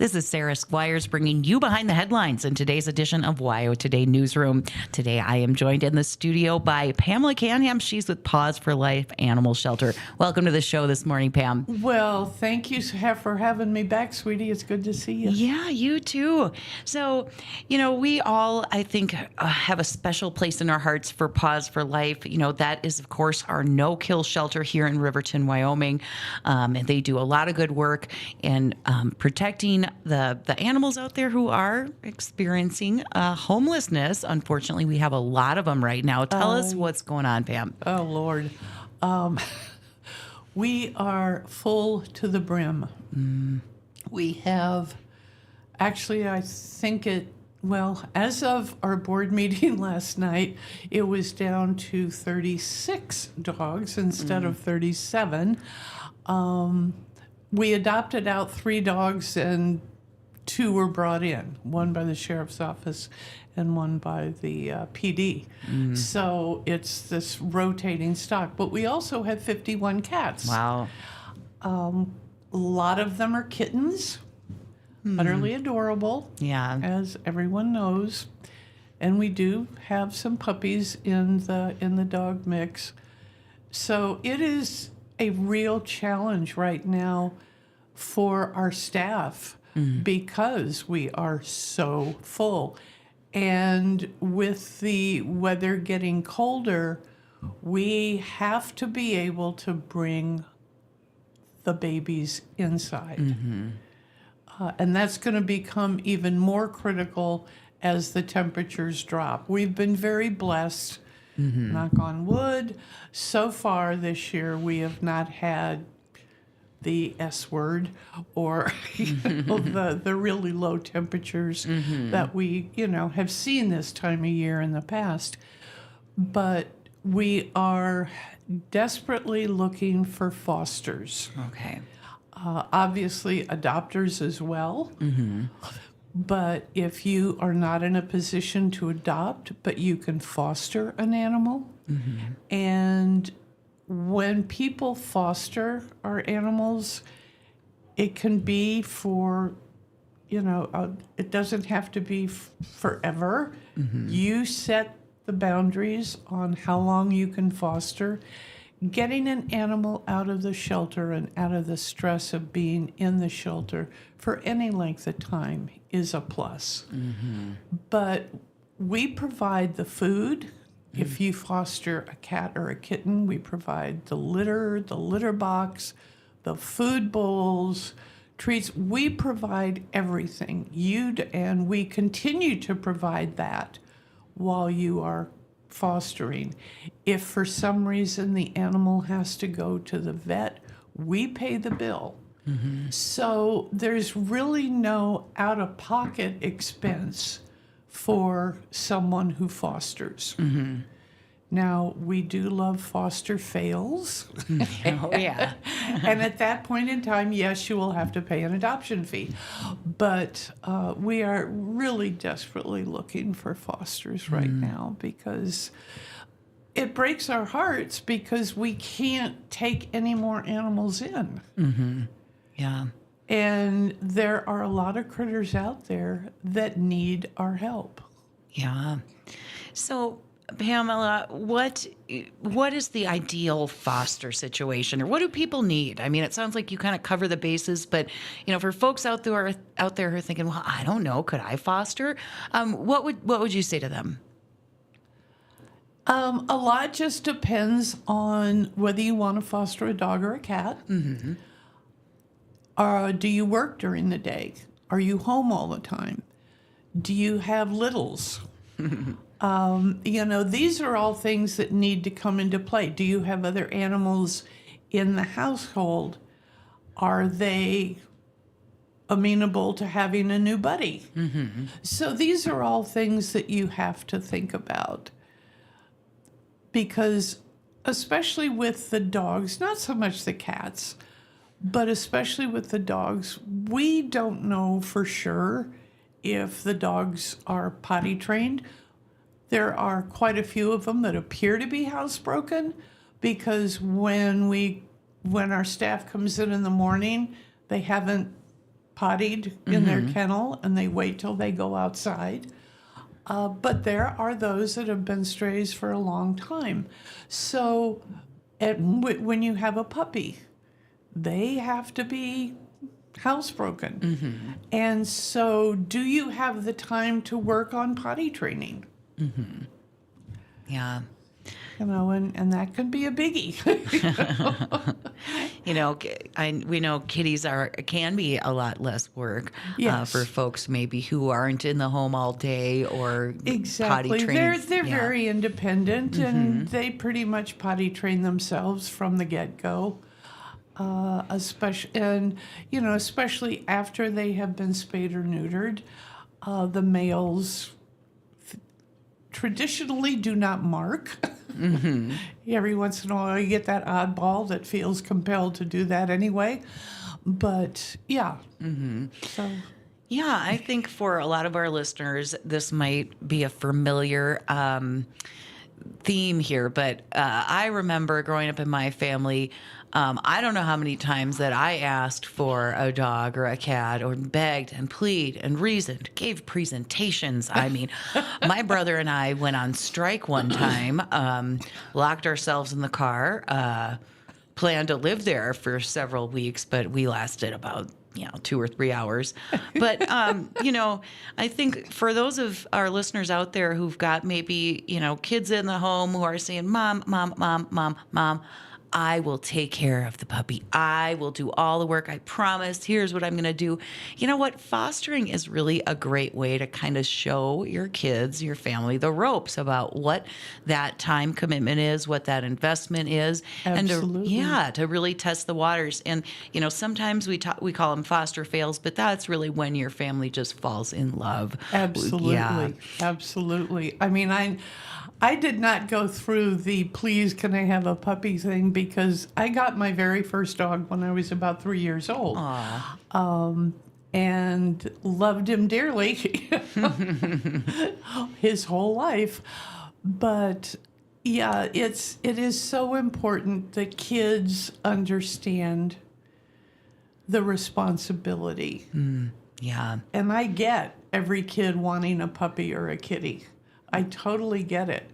This is Sarah Squires bringing you behind the headlines in today's edition of WYO Today Newsroom. Today, I am joined in the studio by Pamela Canham. She's with Paws For Life Animal Shelter. Welcome to the show this morning, Pam. Well, thank you for having me back, sweetie. It's good to see you. Yeah, you too. So, we all, I think, have a special place in our hearts for Paws For Life. That is, of course, our no-kill shelter here in Riverton, Wyoming. And they do a lot of good work in protecting the animals out there who are experiencing homelessness. Unfortunately, we have a lot of them right now. Tell us what's going on, Pam. Oh, Lord. We are full to the brim. We have, actually, I think as of our board meeting last night, it was down to 36 dogs instead of 37. We adopted out 3 dogs and 2 were brought in, one by the sheriff's office and one by the PD. So it's this rotating stock. But we also have 51 cats. Wow. A lot of them are kittens, utterly adorable, as everyone knows. And we do have some puppies in the dog mix. So it is a real challenge right now for our staff because we are so full. And with the weather getting colder, we have to be able to bring the babies inside. And that's going to become even more critical as the temperatures drop. We've been very blessed, knock on wood. So far this year, we have not had the S word or the really low temperatures that we have seen this time of year in the past. But we are desperately looking for fosters. Okay. Obviously adopters as well. But if you are not in a position to adopt, but you can foster an animal, and when people foster our animals, it can be for, it doesn't have to be forever. You set the boundaries on how long you can foster. Getting an animal out of the shelter and out of the stress of being in the shelter for any length of time is a plus. But we provide the food. If you foster a cat or a kitten, we provide the litter box, the food bowls, treats. We provide everything. And we continue to provide that while you are fostering. If for some reason the animal has to go to the vet, we pay the bill. So there's really no out-of-pocket expense for someone who fosters. Now, we do love foster fails. Oh, yeah. And at that point in time, yes, you will have to pay an adoption fee. But we are really desperately looking for fosters right now because it breaks our hearts because we can't take any more animals in. Yeah. And there are a lot of critters out there that need our help. Yeah. So, Pamela, what is the ideal foster situation, or what do people need? I mean, it sounds like you kind of cover the bases, but for folks out there who are thinking, well, I don't know, could I foster? What would you say to them? A lot just depends on whether you want to foster a dog or a cat. Do you work during the day? Are you home all the time? Do you have littles? These are all things that need to come into play. Do you have other animals in the household? Are they amenable to having a new buddy? So these are all things that you have to think about. Because especially with the dogs, not so much the cats, but especially with the dogs, we don't know for sure if the dogs are potty trained. There are quite a few of them that appear to be housebroken because when our staff comes in the morning, they haven't pottied in their kennel and they wait till they go outside. But there are those that have been strays for a long time. So when you have a puppy, they have to be housebroken. And so do you have the time to work on potty training? Yeah. You know, and that can be a biggie. You know, we know kitties can be a lot less work Yes. for folks maybe who aren't in the home all day or Exactly. potty training. They're Yeah. very independent and they pretty much potty train themselves from the get-go. Especially after they have been spayed or neutered, the males traditionally do not mark. Every once in a while, you get that oddball that feels compelled to do that anyway. But yeah, so Yeah, I think for a lot of our listeners, this might be a familiar theme here, but I remember growing up in my family. I don't know how many times that I asked for a dog or a cat or begged and pleaded and reasoned, gave presentations. I mean, my brother and I went on strike one time, locked ourselves in the car, planned to live there for several weeks, but we lasted about 2 or 3 hours. But, I think for those of our listeners out there who've got maybe, kids in the home who are saying, Mom, Mom, Mom, Mom, Mom, I will take care of the puppy. I will do all the work. I promise. Here's what I'm going to do. You know what? Fostering is really a great way to kind of show your kids, your family, the ropes about what that time commitment is, what that investment is. Absolutely. And to really test the waters. And, sometimes we call them foster fails, but that's really when your family just falls in love. absolutely, Yeah. absolutely. I mean, I did not go through the please can I have a puppy thing because I got my very first dog when I was about 3 years old. And loved him dearly his whole life. But yeah, it is so important that kids understand the responsibility. Yeah. And I get every kid wanting a puppy or a kitty. I totally get it.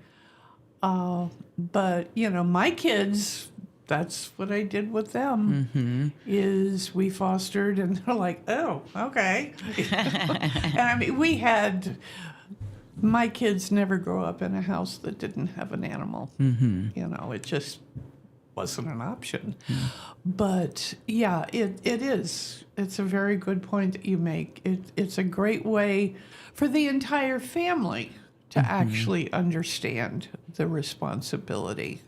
But, my kids, that's what I did with them, is we fostered and they're like, oh, okay. And I mean, my kids never grew up in a house that didn't have an animal. It just wasn't an option. But yeah, it is. It's a very good point that you make. It's a great way for the entire family to actually understand the responsibility.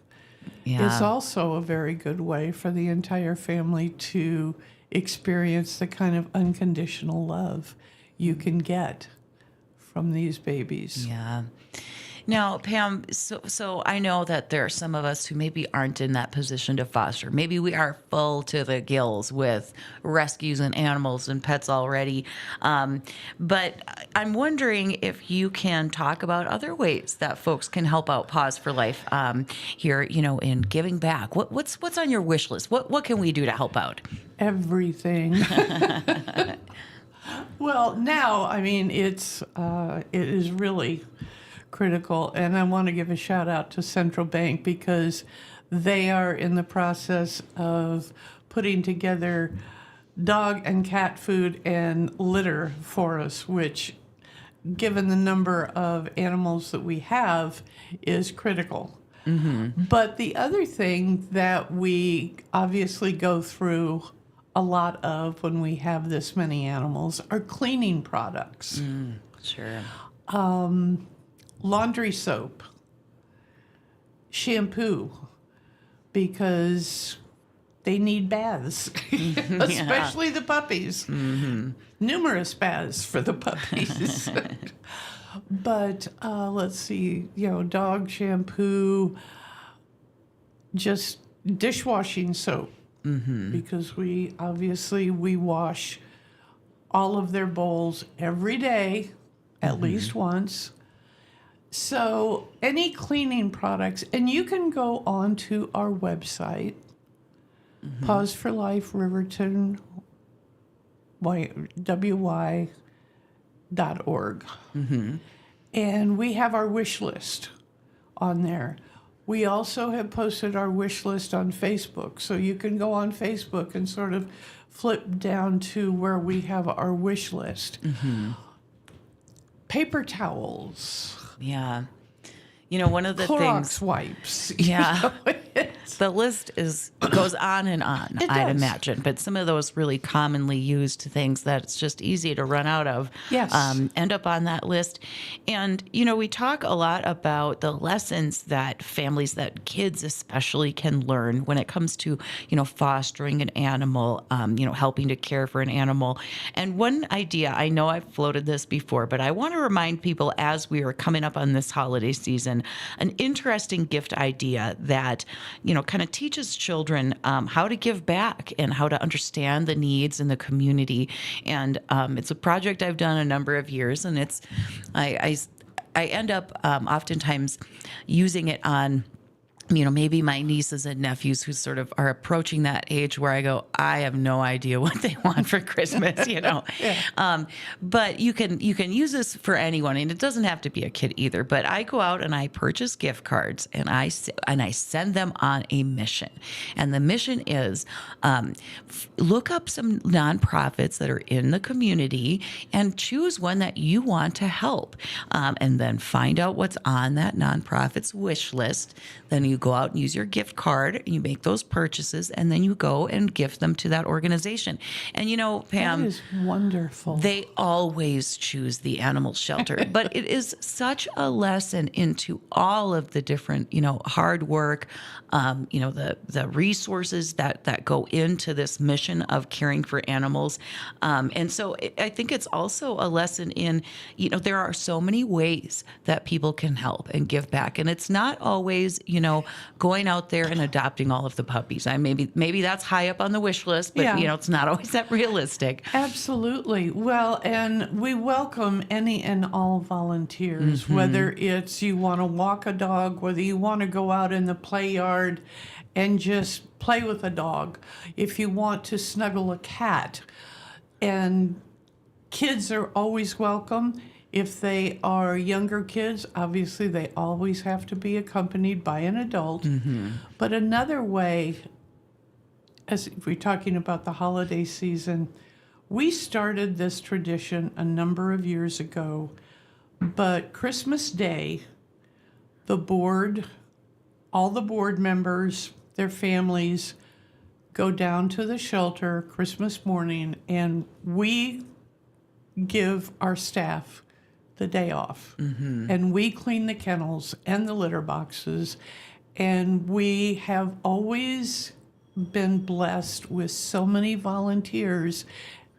Yeah. It's also a very good way for the entire family to experience the kind of unconditional love you can get from these babies. Yeah. Now, Pam, so I know that there are some of us who maybe aren't in that position to foster. Maybe we are full to the gills with rescues and animals and pets already. But I'm wondering if you can talk about other ways that folks can help out Paws for Life here, in giving back. What's on your wish list? What can we do to help out? Everything. Well, now, I mean, it is really critical, and I want to give a shout out to Central Bank because they are in the process of putting together dog and cat food and litter for us, which, given the number of animals that we have, is critical. But the other thing that we obviously go through a lot of when we have this many animals are cleaning products. Sure. Laundry soap, shampoo, because they need baths, especially the puppies. Numerous baths for the puppies. But let's see, dog shampoo, just dishwashing soap, because we wash all of their bowls every day, at least once. So any cleaning products, and you can go on to our website, Paws for Life Riverton wy.org. And we have our wish list on there. We also have posted our wish list on Facebook. So you can go on Facebook and sort of flip down to where we have our wish list. Paper towels. Yeah. You know, one of the Clorox things. wipes. Yeah. The list goes on and on, It I'd does. imagine. But some of those really commonly used things that it's just easy to run out of Yes. end up on that list. And, you know, we talk a lot about the lessons that families, that kids especially, can learn when it comes to, you know, fostering an animal, you know, helping to care for an animal. And one idea, I know I've floated this before, but I want to remind people as we are coming up on this holiday season, an interesting gift idea that, you know, kind of teaches children how to give back and how to understand the needs in the community. And it's a project I've done a number of years, and I end up oftentimes using it on, you know, maybe my nieces and nephews who sort of are approaching that age where I go, I have no idea what they want for Christmas, you know. But you can use this for anyone, and it doesn't have to be a kid either. But I go out and I purchase gift cards, and I send them on a mission, and the mission is look up some nonprofits that are in the community and choose one that you want to help, and then find out what's on that nonprofit's wish list. Then you go out and use your gift card, you make those purchases, and then you go and gift them to that organization. And you know, Pam, That is wonderful. they always choose the animal shelter, but it is such a lesson into all of the different, you know, hard work, you know, the resources that go into this mission of caring for animals. And so I think it's also a lesson in, you know, there are so many ways that people can help and give back. And it's not always, you know, going out there and adopting all of the puppies. Maybe that's high up on the wish list, but, Yeah. you know, it's not always that realistic. Absolutely. Well, and we welcome any and all volunteers, whether it's you want to walk a dog, whether you want to go out in the play yard and just play with a dog, if you want to snuggle a cat. And kids are always welcome. If they are younger kids, obviously they always have to be accompanied by an adult. But another way, as if we're talking about the holiday season, we started this tradition a number of years ago, but Christmas Day, all the board members, their families, go down to the shelter Christmas morning, and we give our staff the day off. And we clean the kennels and the litter boxes, and we have always been blessed with so many volunteers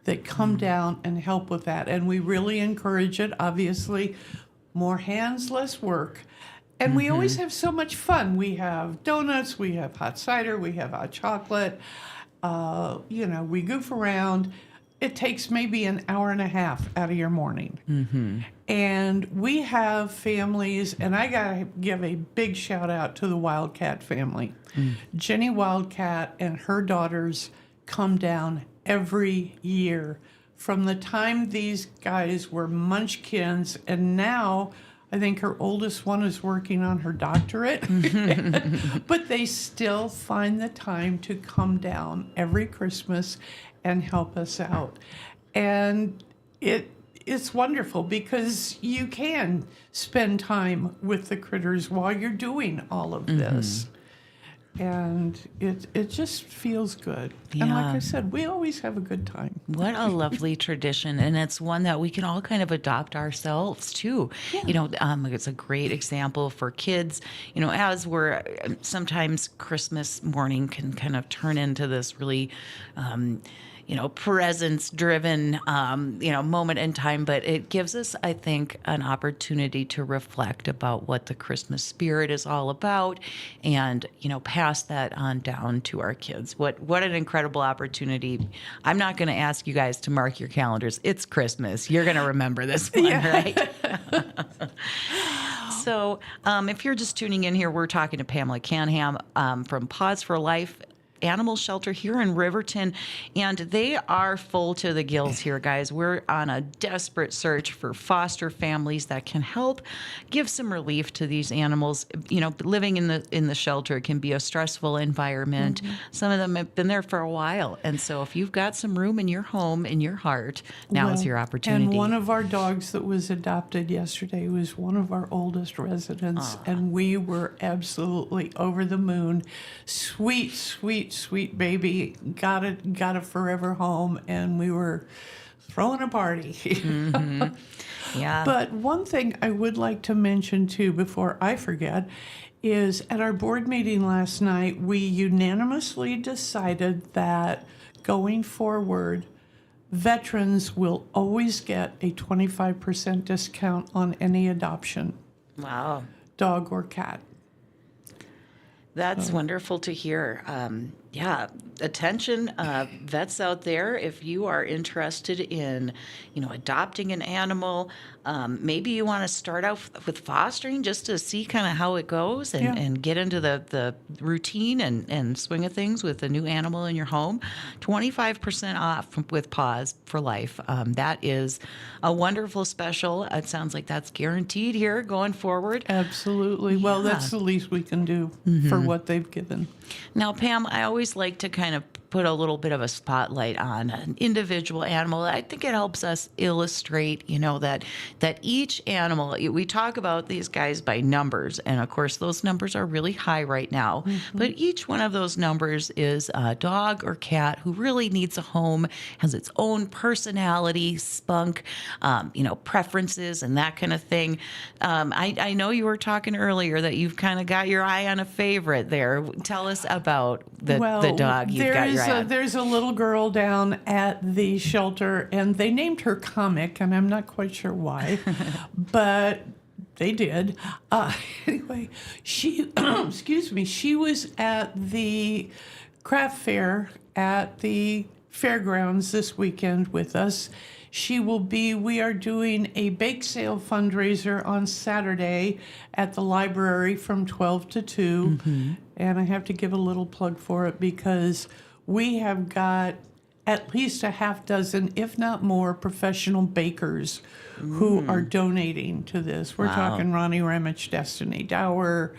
that come down and help with that. And we really encourage it. Obviously, more hands, less work. And we always have so much fun. We have donuts, we have hot cider, we have hot chocolate. You know, we goof around. It takes maybe an hour and a half out of your morning. And we have families, and I got to give a big shout out to the Wildcat family. Jenny Wildcat and her daughters come down every year from the time these guys were munchkins, and now I think her oldest one is working on her doctorate. But they still find the time to come down every Christmas and help us out. And it's wonderful because you can spend time with the critters while you're doing all of this. And it just feels good. And like I said, we always have a good time. What a lovely tradition. And it's one that we can all kind of adopt ourselves too. You know, it's a great example for kids, you know, as we're sometimes Christmas morning can kind of turn into this really, you know, presence-driven, you know, moment in time. But it gives us, I think, an opportunity to reflect about what the Christmas spirit is all about, and you know, pass that on down to our kids. What an incredible opportunity! I'm not going to ask you guys to mark your calendars. It's Christmas. You're going to remember this one, right? So, if you're just tuning in here, we're talking to Pamela Canham from Paws for Life. animal shelter here in Riverton, and they are full to the gills here, guys. We're on a desperate search for foster families that can help give some relief to these animals. You know, living in the shelter can be a stressful environment. Some of them have been there for a while, and so if you've got some room in your home, in your heart, now is Well, your opportunity. And one of our dogs that was adopted yesterday was one of our oldest residents, and we were absolutely over the moon. Sweet, sweet, sweet baby. Got a forever home, and we were throwing a party. Yeah. But one thing I would like to mention too before I forget is at our board meeting last night, we unanimously decided that going forward, veterans will always get a 25% discount on any adoption, Wow. dog or cat. That's wonderful to hear. Yeah, attention, vets out there. If you are interested in, adopting an animal, maybe you want to start out with fostering just to see kind of how it goes and, Yeah. and get into the routine and swing of things with a new animal in your home. 25% off with Paws for Life. That is a wonderful special. It sounds like that's guaranteed here going forward. Absolutely. Well, that's the least we can do for what they've given. Now, Pam, I always like to kind of put a little bit of a spotlight on an individual animal. I think it helps us illustrate, that each animal, we talk about these guys by numbers, and of course those numbers are really high right now, but each one of those numbers is a dog or cat who really needs a home, has its own personality, spunk, preferences and that kind of thing. I know you were talking earlier that you've kind of got your eye on a favorite there. Tell us about the dog you've got your eye on. There's a little girl down at the shelter, and they named her Comic, and I'm not quite sure why, but they did. Anyway, she, excuse me, she was at the craft fair at the fairgrounds this weekend with us. We are doing a bake sale fundraiser on Saturday at the library from 12 to 2. And I have to give a little plug for it because we have got at least a half dozen, if not more, professional bakers who are donating to this. We're talking Ronnie Ramich, Destiny Dower,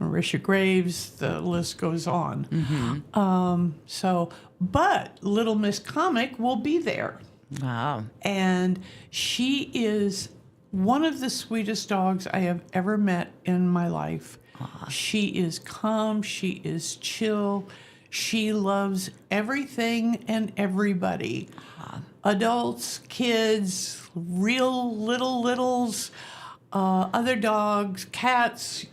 Marisha Graves, the list goes on. But Little Miss Comic will be there. Wow. And she is one of the sweetest dogs I have ever met in my life. She is calm. She is chill. She loves everything and everybody. Adults, kids, real littles, other dogs, cats.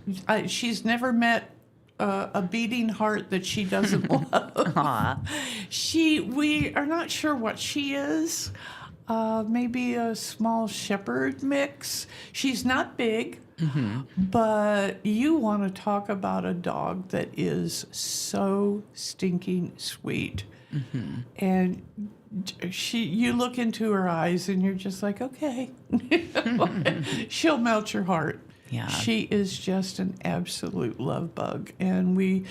She's never met a beating heart that she doesn't love. We are not sure what she is. Maybe a small shepherd mix. She's not big, but you want to talk about a dog that is so stinking sweet. And you look into her eyes and you're just like, okay, she'll melt your heart. Yeah. She is just an absolute love bug. And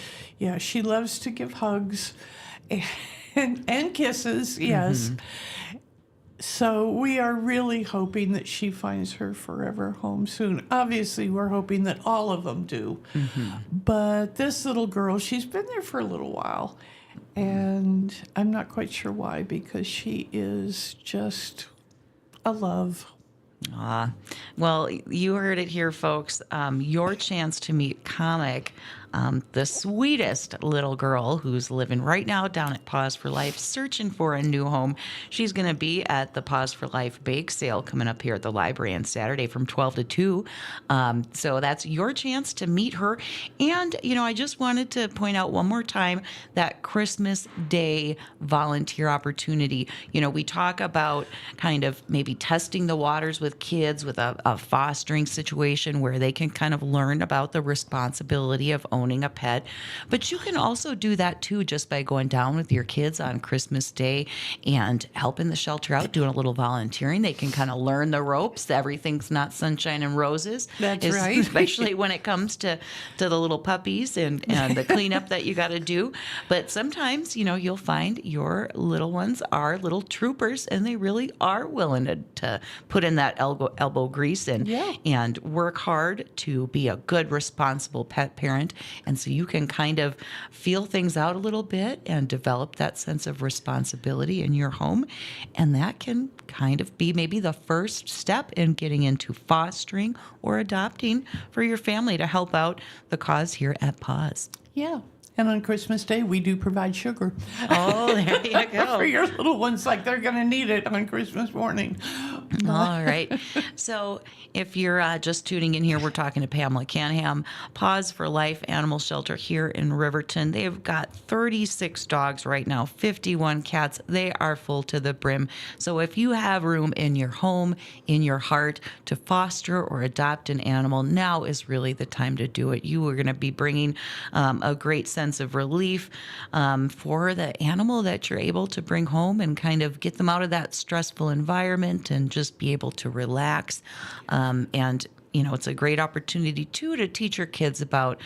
she loves to give hugs and kisses, yes. So we are really hoping that she finds her forever home soon. Obviously, we're hoping that all of them do. But this little girl, she's been there for a little while. And I'm not quite sure why, because she is just a love. Well, you heard it here, folks. Your chance to meet Comic, the sweetest little girl who's living right now down at Paws for Life, searching for a new home. She's going to be at the Paws for Life bake sale coming up here at the library on Saturday from 12 to 2. So that's your chance to meet her. And, I just wanted to point out one more time that Christmas Day volunteer opportunity. We talk about kind of maybe testing the waters with kids with a fostering situation where they can kind of learn about the responsibility of owning a pet. But you can also do that too, just by going down with your kids on Christmas Day and helping the shelter out, doing a little volunteering. They can kind of learn the ropes. Everything's not sunshine and roses. That's right. Especially when it comes to the little puppies and the cleanup that you got to do. But sometimes, you'll find your little ones are little troopers, and they really are willing to put in that elbow grease and work hard to be a good, responsible pet parent. And so you can kind of feel things out a little bit and develop that sense of responsibility in your home. And that can kind of be maybe the first step in getting into fostering or adopting for your family to help out the cause here at Paws. Yeah. And on Christmas Day, we do provide sugar. Oh, there you go. For your little ones, like they're going to need it on Christmas morning. All right. So if you're just tuning in here, we're talking to Pamela Canham, Paws for Life Animal Shelter here in Riverton. They've got 36 dogs right now, 51 cats. They are full to the brim. So if you have room in your home, in your heart, to foster or adopt an animal, now is really the time to do it. You are going to be bringing a great sense of relief for the animal that you're able to bring home and kind of get them out of that stressful environment and just be able to relax. And it's a great opportunity, too, to teach your kids about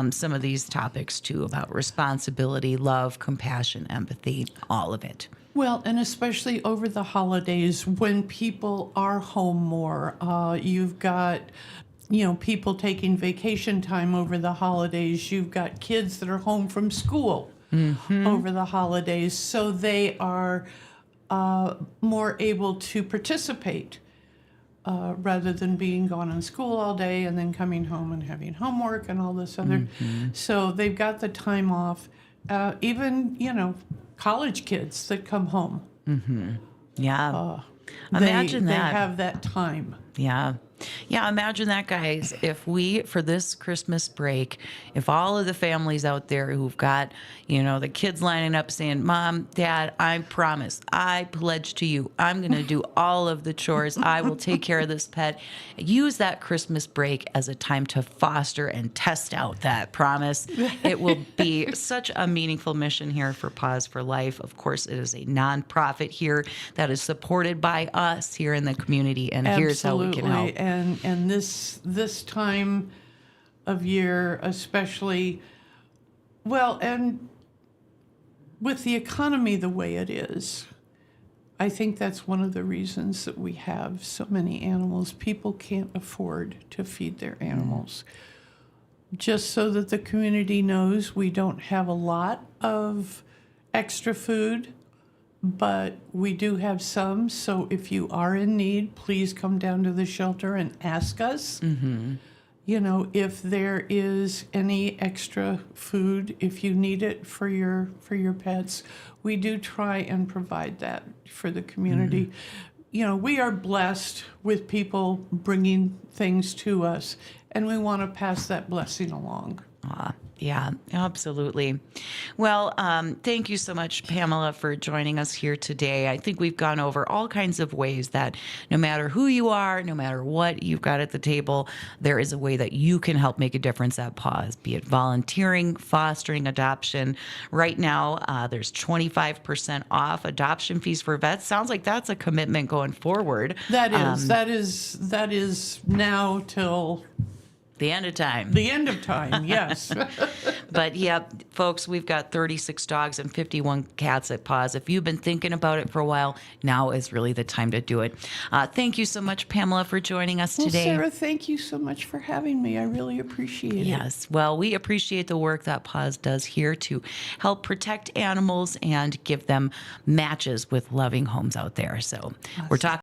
some of these topics, too, about responsibility, love, compassion, empathy, all of it. Well, and especially over the holidays when people are home more, you've got people taking vacation time over the holidays. You've got kids that are home from school over the holidays, so they are more able to participate rather than being gone in school all day and then coming home and having homework and all this other. So they've got the time off. Even, college kids that come home. Yeah. Imagine they that. They have that time. Yeah. Yeah, imagine that, guys. If we, for this Christmas break, if all of the families out there who've got, the kids lining up saying, Mom, Dad, I promise, I pledge to you, I'm going to do all of the chores. I will take care of this pet. Use that Christmas break as a time to foster and test out that promise. It will be such a meaningful mission here for Paws for Life. Of course, it is a nonprofit here that is supported by us here in the community, and here's how we can help. And this time of year, especially, and with the economy the way it is, I think that's one of the reasons that we have so many animals. People can't afford to feed their animals. Just so that the community knows, we don't have a lot of extra food, but we do have some. So if you are in need, please come down to the shelter and ask us. If there is any extra food, if you need it for your pets. We do try and provide that for the community. We are blessed with people bringing things to us, and we want to pass that blessing along. Yeah, absolutely. Well, thank you so much, Pamela, for joining us here today. I think we've gone over all kinds of ways that no matter who you are, no matter what you've got at the table, there is a way that you can help make a difference at Paws, be it volunteering, fostering, adoption. Right now, there's 25% off adoption fees for vets. Sounds like that's a commitment going forward. That is now till the end of time. The end of time, yes. But yeah, folks, we've got 36 dogs and 51 cats at Paws. If you've been thinking about it for a while, now is really the time to do it. Thank you so much, Pamela, for joining us today. Sarah, thank you so much for having me. I really appreciate it. Yes, well, we appreciate the work that Paws does here to help protect animals and give them matches with loving homes out there. So we're talking